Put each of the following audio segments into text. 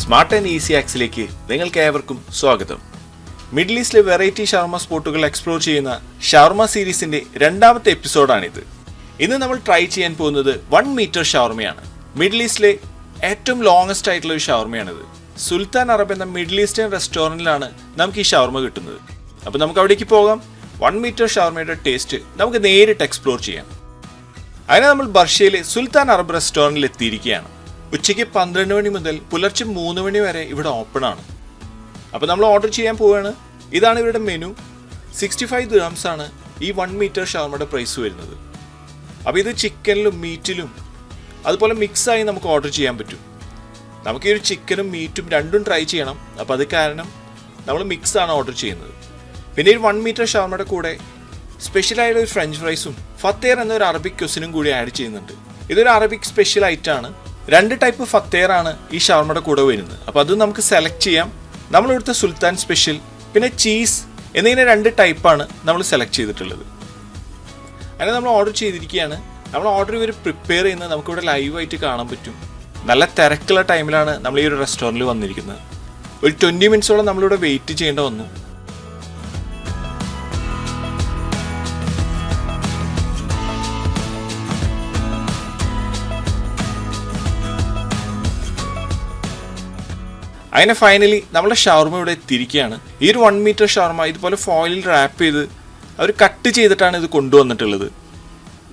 Smart and easy ആക്സിലേക്ക് നിങ്ങൾക്ക് ഏവർക്കും സ്വാഗതം. മിഡിൽ ഈസ്റ്റിലെ വെറൈറ്റി ഷവർമ സ്പോട്ടുകൾ എക്സ്പ്ലോർ ചെയ്യുന്ന ഷവർമ സീരീസിന്റെ രണ്ടാമത്തെ എപ്പിസോഡാണിത്. ഇന്ന് നമ്മൾ ട്രൈ ചെയ്യാൻ പോകുന്നത് 1 മീറ്റർ ഷവർമയാണ്. മിഡിൽ ഈസ്റ്റിലെ ഏറ്റവും ലോങ്ങസ്റ്റ് ആയിട്ടുള്ള ഒരു ഷവർമയാണിത്. സുൽത്താൻ അറബ് എന്ന മിഡിൽ ഈസ്റ്റേൺ റെസ്റ്റോറൻറ്റിലാണ് നമുക്ക് ഈ ഷവർമ കിട്ടുന്നത്. അപ്പോൾ നമുക്ക് അവിടേക്ക് പോകാം. 1 മീറ്റർ ഷവർമയുടെ ടേസ്റ്റ് നമുക്ക് നേരിട്ട് എക്സ്പ്ലോർ ചെയ്യാം. അതിന് നമ്മൾ ബർഷയിലെ സുൽത്താൻ അറബ് റെസ്റ്റോറൻറ്റിൽ എത്തിയിരിക്കുകയാണ്. ഉച്ചയ്ക്ക് 12 മണി മുതൽ പുലർച്ചെ 3 മണി വരെ ഇവിടെ ഓപ്പൺ ആണ്. അപ്പോൾ നമ്മൾ ഓർഡർ ചെയ്യാൻ പോവുകയാണ്. ഇതാണ് ഇവരുടെ മെനു. 65 ദിർഹംസ് ആണ് ഈ 1 മീറ്റർ ഷവർമയുടെ പ്രൈസ് വരുന്നത്. അപ്പോൾ ഇത് ചിക്കനിലും മീറ്റിലും അതുപോലെ മിക്സായി നമുക്ക് ഓർഡർ ചെയ്യാൻ പറ്റും. നമുക്ക് ഈ ഒരു ചിക്കനും മീറ്റും രണ്ടും ട്രൈ ചെയ്യണം. അപ്പോൾ അത് കാരണം നമ്മൾ മിക്സാണ് ഓർഡർ ചെയ്യുന്നത്. പിന്നെ ഈ 1 മീറ്റർ ഷവർമയുടെ കൂടെ സ്പെഷ്യലായിട്ട് ഒരു ഫ്രഞ്ച് ഫ്രൈസും ഫത്തേർ എന്നൊരു അറബിക് ക്വസിനും കൂടി ആഡ് ചെയ്യുന്നുണ്ട്. ഇതൊരു അറബിക് സ്പെഷ്യൽ ഐറ്റമാണ്. 2 ടൈപ്പ് ഫത്തേറാണ് ഈ ഷവർമയുടെ കൂടെ വരുന്നത്. അപ്പോൾ അത് നമുക്ക് സെലക്ട് ചെയ്യാം. നമ്മളിവിടുത്തെ സുൽത്താൻ സ്പെഷ്യൽ പിന്നെ ചീസ് എന്നിങ്ങനെ 2 ടൈപ്പാണ് നമ്മൾ സെലക്ട് ചെയ്തിട്ടുള്ളത്. അങ്ങനെ നമ്മൾ ഓർഡർ ചെയ്തിരിക്കുകയാണ്. നമ്മൾ ഓർഡർ ഇവർ പ്രിപ്പയർ ചെയ്യുന്നത് നമുക്കിവിടെ ലൈവായിട്ട് കാണാൻ പറ്റും. നല്ല തിരക്കുള്ള ടൈമിലാണ് നമ്മൾ ഈ ഒരു റെസ്റ്റോറൻറ്റിൽ വന്നിരിക്കുന്നത്. ഒരു 20 മിനിറ്റ്സോളം നമ്മളിവിടെ വെയിറ്റ് ചെയ്യേണ്ടി വന്നു. അങ്ങനെ ഫൈനലി നമ്മുടെ ഷവർമ ഇവിടെ എത്തിയിരിക്കുകയാണ്. ഈ ഒരു 1 മീറ്റർ ഷവർമ ഇതുപോലെ ഫോയിലിൽ റാപ്പ് ചെയ്ത് അവർ കട്ട് ചെയ്തിട്ടാണ് ഇത് കൊണ്ടുവന്നിട്ടുള്ളത്.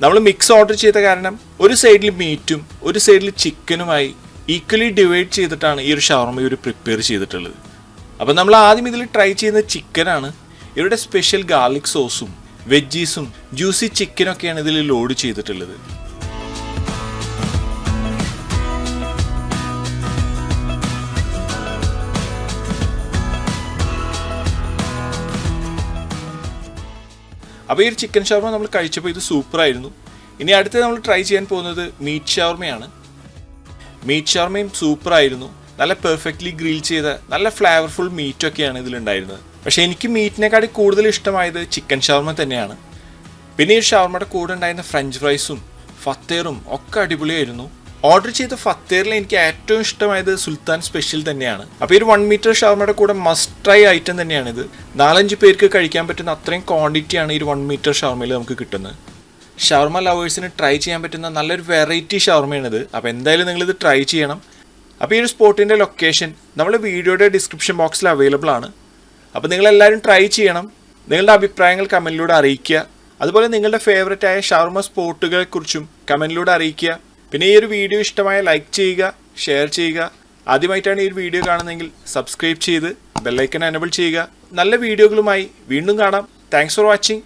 നമ്മൾ മിക്സ് ഓർഡർ ചെയ്ത കാരണം ഒരു സൈഡിൽ മീറ്റും ഒരു സൈഡിൽ ചിക്കനുമായി ഈക്വലി ഡിവൈഡ് ചെയ്തിട്ടാണ് ഈ ഒരു ഷവർമ ഇവർ പ്രിപ്പയർ ചെയ്തിട്ടുള്ളത്. അപ്പോൾ നമ്മൾ ആദ്യം ഇതിൽ ട്രൈ ചെയ്യുന്നത് ചിക്കനാണ്. ഇവരുടെ സ്പെഷ്യൽ ഗാർലിക് സോസും വെജീസും ജ്യൂസി ചിക്കനൊക്കെയാണ് ഇതിൽ ലോഡ് ചെയ്തിട്ടുള്ളത്. അപ്പോൾ ഈ ഒരു ചിക്കൻ ഷവർമ നമ്മൾ കഴിച്ചപ്പോൾ ഇത് സൂപ്പറായിരുന്നു. ഇനി അടുത്ത് നമ്മൾ ട്രൈ ചെയ്യാൻ പോകുന്നത് മീറ്റ് ഷവർമയാണ്. മീറ്റ് ഷവർമയും സൂപ്പറായിരുന്നു. നല്ല പെർഫെക്റ്റ്ലി ഗ്രിൽ ചെയ്ത നല്ല ഫ്ലേവർഫുൾ മീറ്റൊക്കെയാണ് ഇതിലുണ്ടായിരുന്നത്. പക്ഷേ എനിക്ക് മീറ്റിനെക്കാട്ടി കൂടുതൽ ഇഷ്ടമായത് ചിക്കൻ ഷവർമ തന്നെയാണ്. പിന്നെ ഈ ഷവർമയുടെ കൂടെ ഉണ്ടായിരുന്ന ഫ്രഞ്ച് ഫ്രൈസും ഫത്തേറും ഒക്കെ അടിപൊളിയായിരുന്നു. ഓർഡർ ചെയ്ത ഫത്തേറിൽ എനിക്ക് ഏറ്റവും ഇഷ്ടമായത് സുൽത്താൻ സ്പെഷ്യൽ തന്നെയാണ്. അപ്പോൾ ഈ ഒരു 1 മീറ്റർ ഷവർമയുടെ കൂടെ മസ്റ്റ് ട്രൈ ഐറ്റം തന്നെയാണിത്. 4-5 പേർക്ക് കഴിക്കാൻ പറ്റുന്ന അത്രയും ക്വാണ്ടിറ്റിയാണ് ഈ ഒരു 1 മീറ്റർ ഷവർമയിൽ നമുക്ക് കിട്ടുന്നത്. ഷവർമ ലവേഴ്സിന് ട്രൈ ചെയ്യാൻ പറ്റുന്ന നല്ലൊരു വെറൈറ്റി ഷവർമയാണിത്. അപ്പോൾ എന്തായാലും നിങ്ങളിത് ട്രൈ ചെയ്യണം. അപ്പോൾ ഈ ഒരു സ്പോട്ടിൻ്റെ ലൊക്കേഷൻ നമ്മുടെ വീഡിയോയുടെ ഡിസ്ക്രിപ്ഷൻ ബോക്സിൽ അവൈലബിൾ ആണ്. അപ്പോൾ നിങ്ങളെല്ലാവരും ട്രൈ ചെയ്യണം. നിങ്ങളുടെ അഭിപ്രായങ്ങൾ കമൻറ്റിലൂടെ അറിയിക്കുക. അതുപോലെ നിങ്ങളുടെ ഫേവററ്റ് ആയ ഷവർമ സ്പോട്ടുകളെക്കുറിച്ചും കമൻറ്റിലൂടെ അറിയിക്കുക. പിന്നെ ഈ ഒരു വീഡിയോ ഇഷ്ടമായ ലൈക്ക് ചെയ്യുക, ഷെയർ ചെയ്യുക. ആദ്യമായിട്ടാണ് ഈ ഒരു വീഡിയോ കാണുന്നതെങ്കിൽ സബ്സ്ക്രൈബ് ചെയ്ത് ബെല്ലൈക്കൺ എനേബിൾ ചെയ്യുക. നല്ല വീഡിയോകളുമായി വീണ്ടും കാണാം. Thanks for watching.